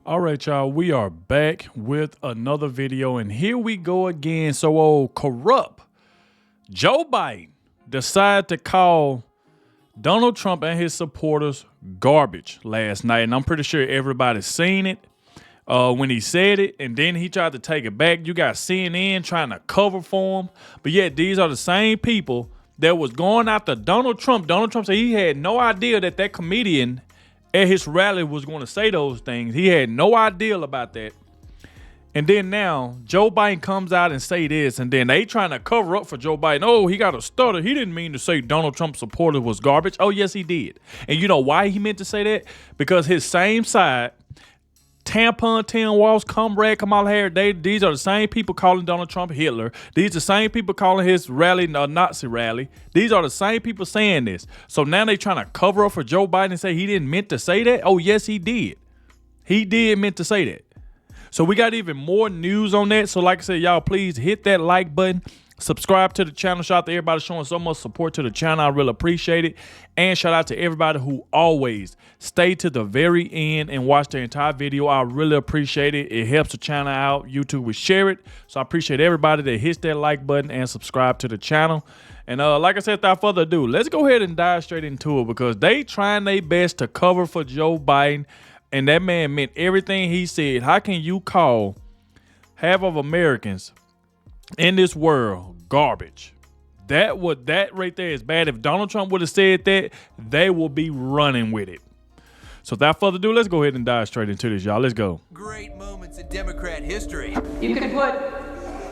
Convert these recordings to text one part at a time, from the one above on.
All right, y'all, we are back with another video, and here we go again. So, corrupt Joe Biden decided to call Donald Trump and his supporters garbage last night, and I'm pretty sure everybody's seen it when he said it, and then he tried to take it back. You got CNN trying to cover for him, but yet these are the same people that was going after Donald Trump. Donald Trump said he had no idea that that comedian at his rally was going to say those things. He had no idea about that. And then now Joe Biden comes out and say this, and then they trying to cover up for Joe Biden. Oh, he got a stutter. He didn't mean to say Donald Trump supporters was garbage. Oh, yes, he did. And you know why he meant to say that? Because his same side, tampon 10 walls, comrade Kamala Harris, these are the same people calling Donald Trump Hitler. These are the same people calling his rally a Nazi rally. These are the same people saying this. So now they trying to cover up for Joe Biden and say he didn't meant to say that? Oh, yes, he did. He did meant to say that. So we got even more news on that. So like I said, y'all, please hit that like button. Subscribe to the channel. Shout out to everybody showing so much support to the channel. I really appreciate it. And shout out to everybody who always stay to the very end and watch the entire video. I really appreciate it. It helps the channel out. YouTube will share it. So I appreciate everybody that hits that like button and subscribe to the channel. And like I said, without further ado, let's go ahead and dive straight into it, because they trying their best to cover for Joe Biden. And that man meant everything he said. How can you call half of Americans in this world garbage? That right there is bad. If Donald Trump would have said that, they will be running with it. So without further ado, let's go ahead and dive straight into this, y'all. Let's go. Great moments in Democrat history. You can put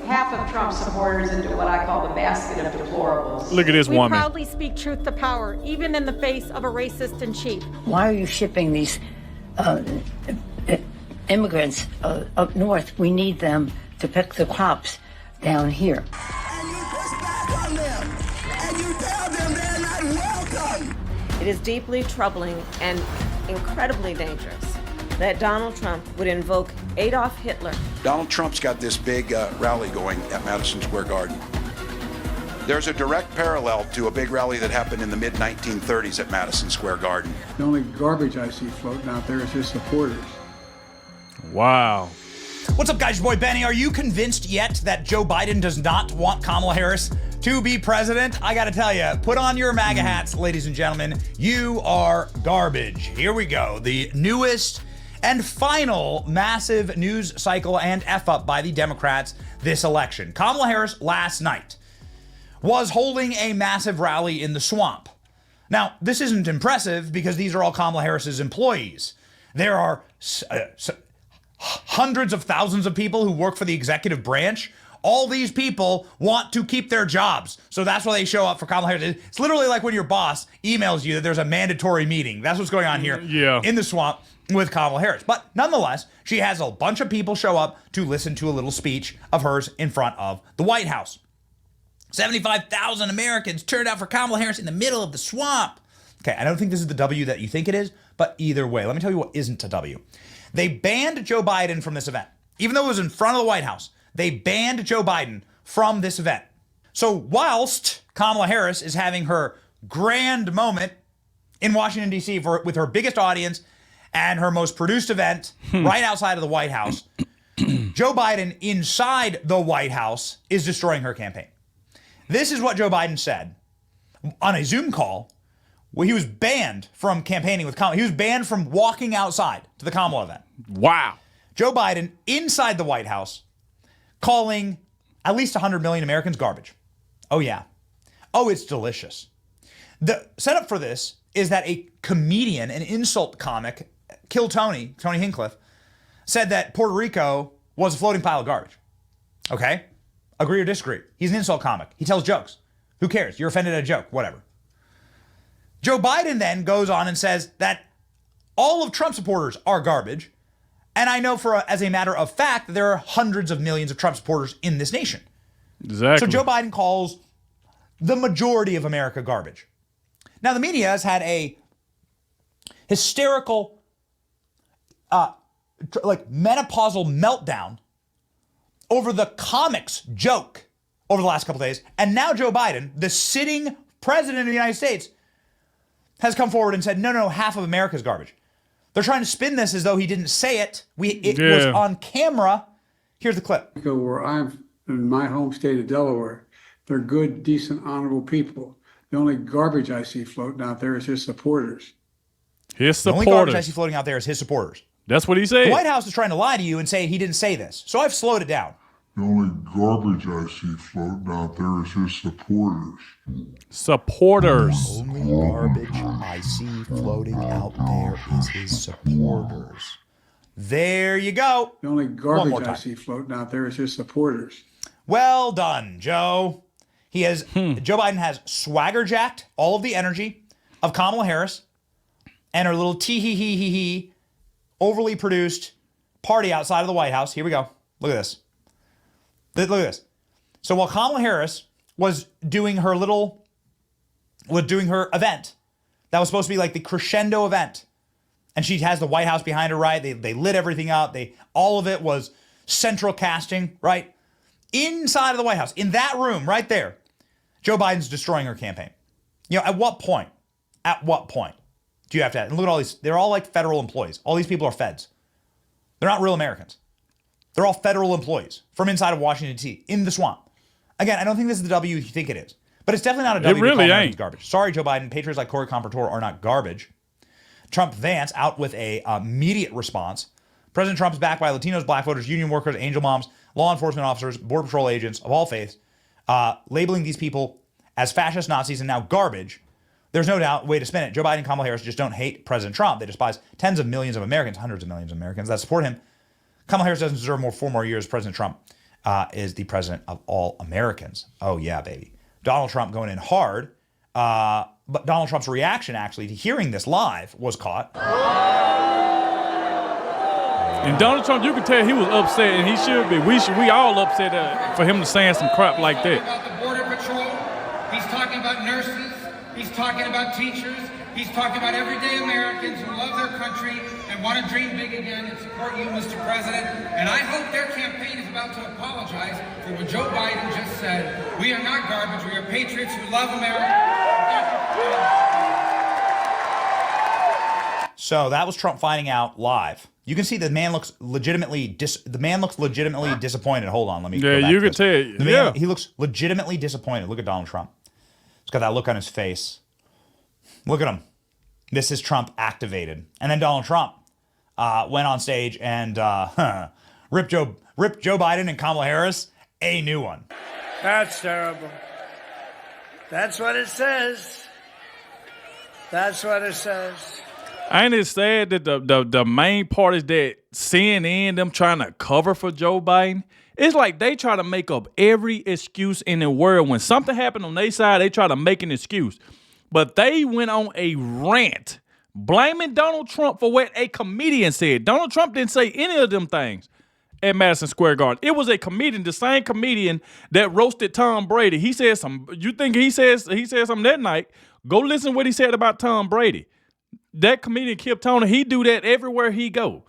half of Trump's supporters into what I call the basket of deplorables. Look at this woman. We proudly speak truth to power, even in the face of a racist in chief. Why are you shipping these immigrants up north? We need them to pick the crops down here. And you push back on them, and you tell them they're not welcome. It is deeply troubling and incredibly dangerous that Donald Trump would invoke Adolf Hitler. Donald Trump's got this big rally going at Madison Square Garden. There's a direct parallel to a big rally that happened in the mid-1930s at Madison Square Garden. The only garbage I see floating out there is his supporters. Wow. What's up, guys? Your boy Benny. Are you convinced yet that Joe Biden does not want Kamala Harris to be president? I gotta tell you, put on your MAGA hats, ladies and gentlemen. You are garbage. Here we go. The newest and final massive news cycle and F-up by the Democrats this election. Kamala Harris last night was holding a massive rally in the swamp. Now, this isn't impressive because these are all Kamala Harris's employees. There are hundreds of thousands of people who work for the executive branch. All these people want to keep their jobs. So that's why they show up for Kamala Harris. It's literally like when your boss emails you that there's a mandatory meeting. That's what's going on here in the swamp with Kamala Harris. But nonetheless, she has a bunch of people show up to listen to a little speech of hers in front of the White House. 75,000 Americans turned out for Kamala Harris in the middle of the swamp. Okay, I don't think this is the W that you think it is, but either way, let me tell you what isn't a W. They banned Joe Biden from this event. Even though it was in front of the White House, they banned Joe Biden from this event. So whilst Kamala Harris is having her grand moment in Washington, D.C. with her biggest audience and her most produced event right outside of the White House, Joe Biden inside the White House is destroying her campaign. This is what Joe Biden said on a Zoom call where he was banned from campaigning with Kamala. He was banned from walking outside to the Kamala event. Wow. Joe Biden inside the White House calling at least 100 million Americans garbage. Oh, yeah. Oh, it's delicious. The setup for this is that a comedian, an insult comic, Tony Hinchcliffe, said that Puerto Rico was a floating pile of garbage. Okay? Agree or disagree? He's an insult comic. He tells jokes. Who cares? You're offended at a joke. Whatever. Joe Biden then goes on and says that all of Trump supporters are garbage. And I know as a matter of fact, there are hundreds of millions of Trump supporters in this nation. Exactly. So Joe Biden calls the majority of America garbage. Now, the media has had a hysterical, menopausal meltdown over the comics joke over the last couple days. And now Joe Biden, the sitting president of the United States, has come forward and said, no, half of America's garbage. They're trying to spin this as though he didn't say it. It was on camera. Here's the clip. Where I'm in my home state of Delaware, they're good, decent, honorable people. The only garbage I see floating out there is his supporters. The only garbage I see floating out there is his supporters. That's what he said. The White House is trying to lie to you and say he didn't say this. So I've slowed it down. The only garbage I see floating out there is his supporters. Supporters. The only garbage I see floating out there is his supporters. There you go. The only garbage I see floating out there is his supporters. Well done, Joe. He has Joe Biden has swagger jacked all of the energy of Kamala Harris and her little tee-hee-hee-hee-hee overly produced party outside of the White House. Here we go. Look at this. Look at this. So while Kamala Harris was doing her event, that was supposed to be like the crescendo event, and she has the White House behind her, right? They lit everything up. All of it was central casting, right? Inside of the White House, in that room right there, Joe Biden's destroying her campaign. You know, at what point do you have to? And look at all these. They're all like federal employees. All these people are feds. They're not real Americans. They're all federal employees from inside of Washington, D.C., in the swamp. Again, I don't think this is the W you think it is. But it's definitely not a W. It really ain't. Garbage. Sorry, Joe Biden. Patriots like Corey Compertor are not garbage. Trump Vance out with a immediate response. President Trump is backed by Latinos, black voters, union workers, angel moms, law enforcement officers, border patrol agents of all faiths, labeling these people as fascist Nazis and now garbage. There's no doubt, way to spin it. Joe Biden and Kamala Harris just don't hate President Trump. They despise tens of millions of Americans, hundreds of millions of Americans that support him. Kamala Harris doesn't deserve 4 more years. President Trump is the president of all Americans. Oh, yeah, baby. Donald Trump going in hard. But Donald Trump's reaction, actually, to hearing this live was caught. And Donald Trump, you can tell he was upset, and he should be. We all upset for him to saying some crap like that. About the Border Patrol. He's talking about nurses. He's talking about teachers. He's talking about everyday Americans who love their country and want to dream big again and support you, Mr. President. And I hope their campaign is about to apologize for what Joe Biden just said. We are not garbage. We are patriots who love America. So that was Trump finding out live. You can see the man looks legitimately disappointed. Hold on, let me. Yeah, you can tell. He looks legitimately disappointed. Look at Donald Trump. He's got that look on his face. Look at him. This is Trump activated. And then Donald Trump went on stage and ripped Joe Biden and Kamala Harris a new one. That's terrible. That's what it says. That's what it says. Ain't it sad that the main part is that CNN, them trying to cover for Joe Biden? It's like they try to make up every excuse in the world. When something happened on their side, they try to make an excuse. But they went on a rant blaming Donald Trump for what a comedian said. Donald Trump didn't say any of them things at Madison Square Garden. It was a comedian, the same comedian that roasted Tom Brady. He said some. You think he said something that night? Go listen to what he said about Tom Brady. That comedian Kip Toner, he do that everywhere he go.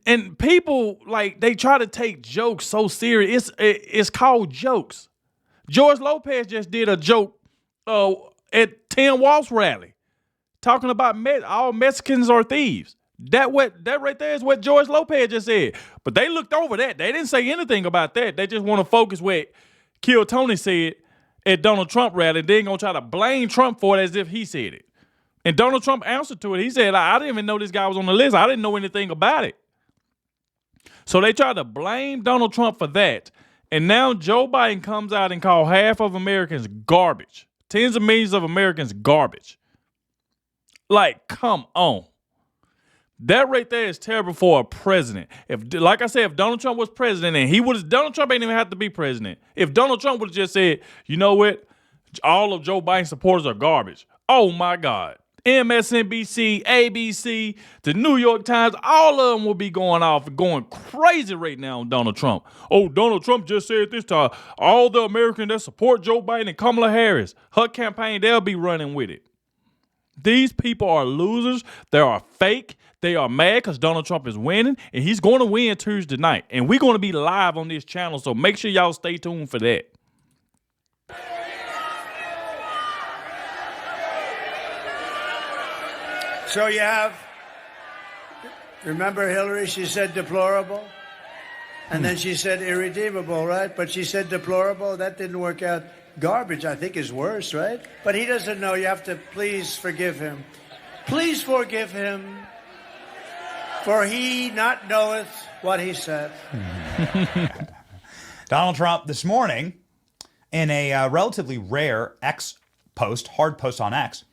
And people, like, they try to take jokes so serious. It's called jokes. George Lopez just did a joke at Tim Walz rally talking about all Mexicans are thieves. That right there is what George Lopez just said. But they looked over that. They didn't say anything about that. They just want to focus what Kill Tony said at Donald Trump rally. They're going to try to blame Trump for it as if he said it. And Donald Trump answered to it. He said, I didn't even know this guy was on the list. I didn't know anything about it. So they tried to blame Donald Trump for that. And now Joe Biden comes out and calls half of Americans garbage. Tens of millions of Americans garbage. Like, come on. That right there is terrible for a president. Like I said, if Donald Trump was president, and Donald Trump ain't even have to be president. If Donald Trump would have just said, you know what? All of Joe Biden's supporters are garbage. Oh my God. MSNBC, ABC, the New York Times, all of them will be going off and going crazy right now on Donald Trump. Oh, Donald Trump just said this to all the Americans that support Joe Biden and Kamala Harris. Her campaign, they'll be running with it. These people are losers. They are fake. They are mad because Donald Trump is winning, and he's going to win Tuesday night. And we're going to be live on this channel, so make sure y'all stay tuned for that. So you have Remember Hillary? She said deplorable. And then she said irredeemable, right? But she said deplorable. That didn't work out. Garbage, I think, is worse, right? But he doesn't know. You have to please forgive him. Please forgive him, for he not knoweth what he said. Donald Trump this morning, in a relatively rare X post, hard post on X.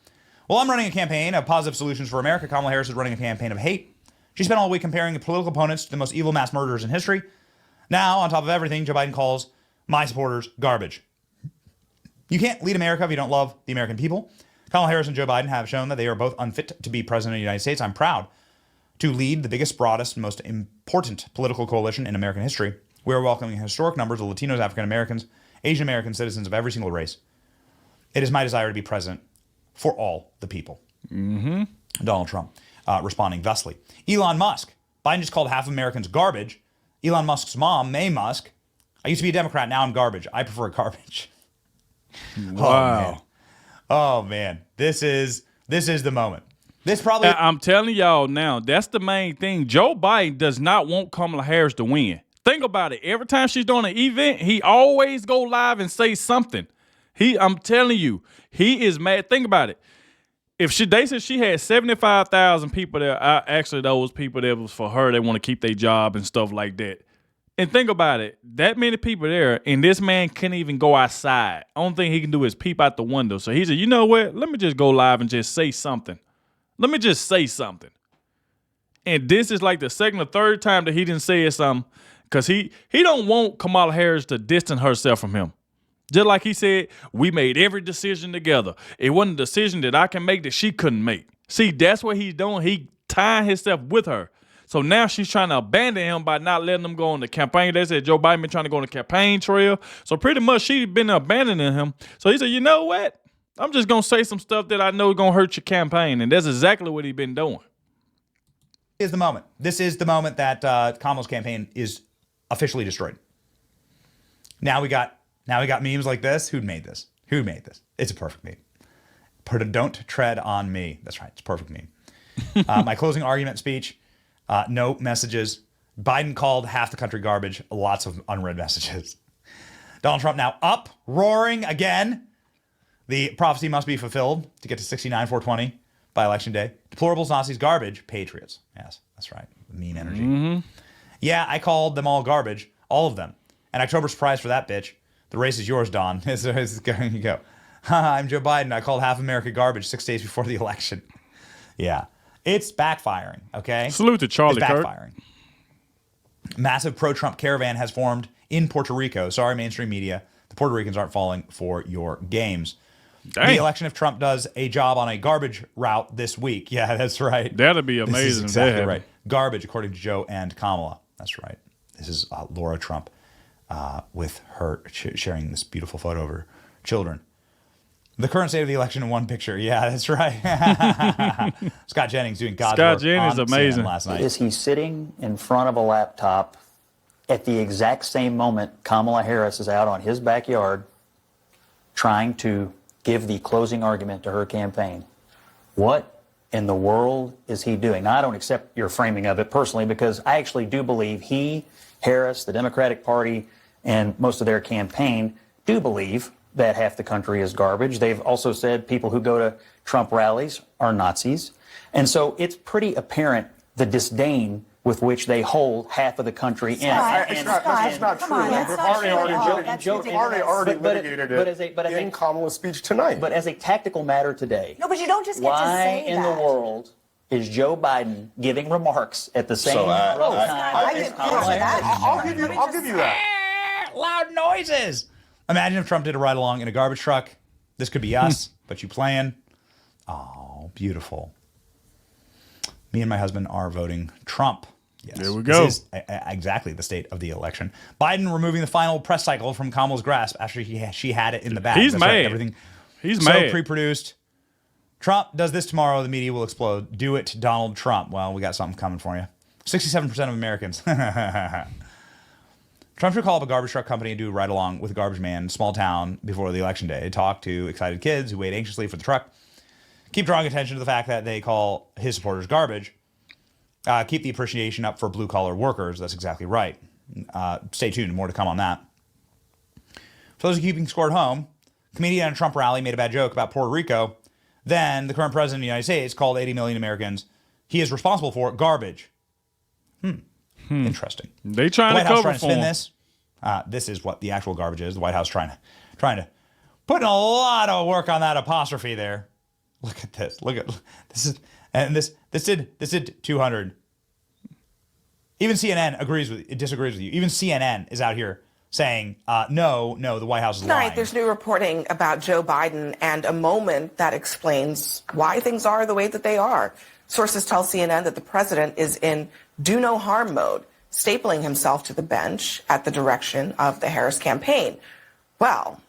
Well, I'm running a campaign of positive solutions for America. Kamala Harris is running a campaign of hate. She spent all week comparing the political opponents to the most evil mass murderers in history. Now, on top of everything, Joe Biden calls my supporters garbage. You can't lead America if you don't love the American people. Kamala Harris and Joe Biden have shown that they are both unfit to be president of the United States. I'm proud to lead the biggest, broadest, most important political coalition in American history. We are welcoming historic numbers of Latinos, African Americans, Asian American citizens of every single race. It is my desire to be president for all the people. Donald Trump responding thusly. Elon Musk. Biden just called half of Americans garbage. Elon Musk's mom, May Musk. I used to be a Democrat. Now I'm garbage. I prefer garbage. Wow. Oh man. This is the moment. This probably. I'm telling y'all now, that's the main thing. Joe Biden does not want Kamala Harris to win. Think about it. Every time she's doing an event, he always go live and say something. I'm telling you, he is mad. Think about it. If they said she had 75,000 people there, actually those people that was for her, they want to keep their job and stuff like that. And think about it, that many people there, and this man couldn't even go outside. Only thing he can do is peep out the window. So he said, you know what? Let me just go live and just say something. Let me just say something. And this is like the second or third time that he didn't say something, because he don't want Kamala Harris to distance herself from him. Just like he said, we made every decision together. It wasn't a decision that I can make that she couldn't make. See, that's what he's doing. He tying himself with her. So now she's trying to abandon him by not letting him go on the campaign. They said Joe Biden been trying to go on the campaign trail. So pretty much she's been abandoning him. So he said, you know what? I'm just going to say some stuff that I know is going to hurt your campaign. And that's exactly what he's been doing. Is the moment. This is the moment that Kamala's campaign is officially destroyed. Now we got memes like this. Who made this? Who made this? It's a perfect meme. Don't tread on me. That's right. It's a perfect meme. My closing argument speech. No messages. Biden called half the country garbage. Lots of unread messages. Donald Trump now up, roaring again. The prophecy must be fulfilled to get to 69-420 by election day. Deplorables, Nazis, garbage, patriots. Yes, that's right. Mean energy. Yeah, I called them all garbage. All of them. An October surprise for that bitch. The race is yours, Don. Here you go. I'm Joe Biden. I called half America garbage 6 days before the election. Yeah. It's backfiring, okay? Salute to Charlie It's Kirk. backfiring. Massive pro-Trump caravan has formed in Puerto Rico. Sorry, mainstream media. The Puerto Ricans aren't falling for your games. Dang. The election, if Trump does a job on a garbage route this week. Yeah, that's right. That'd be This amazing. is if exactly that right. happened. Garbage, according to Joe and Kamala. That's right. This is Laura Trump with her sharing this beautiful photo of her children. The current state of the election in one picture. Yeah, that's right. Scott Jennings doing God's work. Scott Jennings on amazing. CNN last night. Is he sitting in front of a laptop at the exact same moment Kamala Harris is out on his backyard trying to give the closing argument to her campaign? What in the world is he doing? Now, I don't accept your framing of it personally, because I actually do believe he, Harris, the Democratic Party, and most of their campaign do believe that half the country is garbage. They've also said people who go to Trump rallies are Nazis. And so it's pretty apparent the disdain with which they hold half of the country in. It's not true. The party already litigated it in Kamala's speech tonight. But as a tactical matter today, No, but you don't just get to say why in that. the world is Joe Biden giving remarks at the same So, time? I'll give you that. Loud noises. Imagine if Trump did a ride along in a garbage truck. This could be us, but you playing. Oh, beautiful. Me and my husband are voting Trump. Yes. There we go. This is exactly the state of the election. Biden removing the final press cycle from Kamala's grasp after she had it in the bag. He's That's mad. right, everything He's so mad. pre-produced. Trump does this tomorrow, the media will explode. Do it, Donald Trump. Well, we got something coming for you. 67% of Americans. Trump should call up a garbage truck company and do a ride along with a garbage man, small town, before the election day. Talk to excited kids who wait anxiously for the truck. Keep drawing attention to the fact that they call his supporters garbage. Keep the appreciation up for blue-collar workers. That's exactly right. Stay tuned. More to come on that. For those who are keeping score at home, comedian at a Trump rally made a bad joke about Puerto Rico. Then the current president of the United States called 80 million Americans he is responsible for garbage. Interesting. They trying the White to House cover trying to for spin him. this. This is what the actual garbage is. The White House trying to put in a lot of work on that apostrophe there. Look at this. Look at this did 200. Even CNN disagrees with you. Even CNN is out here saying, no, the White House is lying. Tonight, there's new reporting about Joe Biden and a moment that explains why things are the way that they are. Sources tell CNN that the president is in do no harm mode, stapling himself to the bench at the direction of the Harris campaign. Well,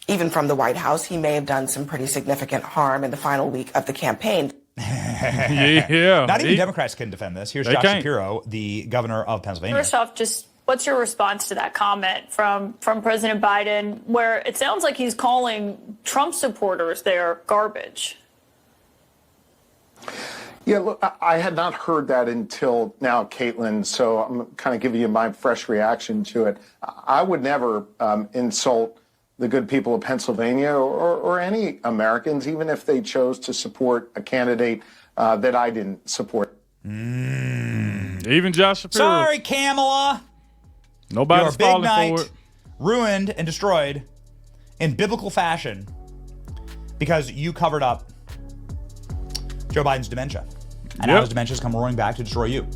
even from the White House, he may have done some pretty significant harm in the final week of the campaign. Yeah. Not even Democrats can defend this. Here's Josh Shapiro, the governor of Pennsylvania. First off, just what's your response to that comment from President Biden, where it sounds like he's calling Trump supporters there garbage? Yeah, look, I had not heard that until now, Caitlin, so I'm kind of giving you my fresh reaction to it. I would never insult the good people of Pennsylvania or any Americans, even if they chose to support a candidate that I didn't support. Even Josh Shapiro. Sorry, Kamala. Nobody's Your big falling night for it. ruined and destroyed in biblical fashion because you covered up Joe Biden's dementia. And now his dementia has come roaring back to destroy you.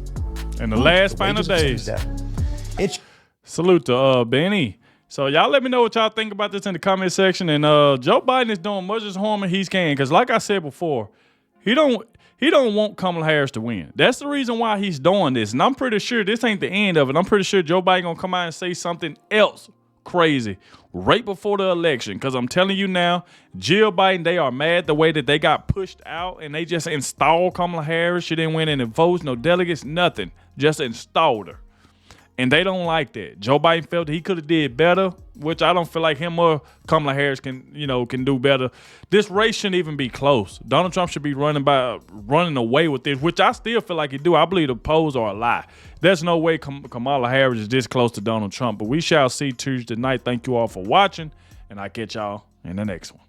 In the last final days. Salute to Benny. So y'all let me know what y'all think about this in the comment section. And Joe Biden is doing much as harm as he can. Because like I said before, he don't want Kamala Harris to win. That's the reason why he's doing this. And I'm pretty sure this ain't the end of it. I'm pretty sure Joe Biden gonna come out and say something else crazy right before the election. Because I'm telling you now, Jill Biden, they are mad the way that they got pushed out and they just installed Kamala Harris. She didn't win any votes, no delegates, nothing. Just installed her. And they don't like that. Joe Biden felt that he could have did better, which I don't feel like him or Kamala Harris can do better. This race shouldn't even be close. Donald Trump should be running away with this, which I still feel like he do. I believe the polls are a lie. There's no way Kamala Harris is this close to Donald Trump, but we shall see Tuesday night. Thank you all for watching, and I'll catch y'all in the next one.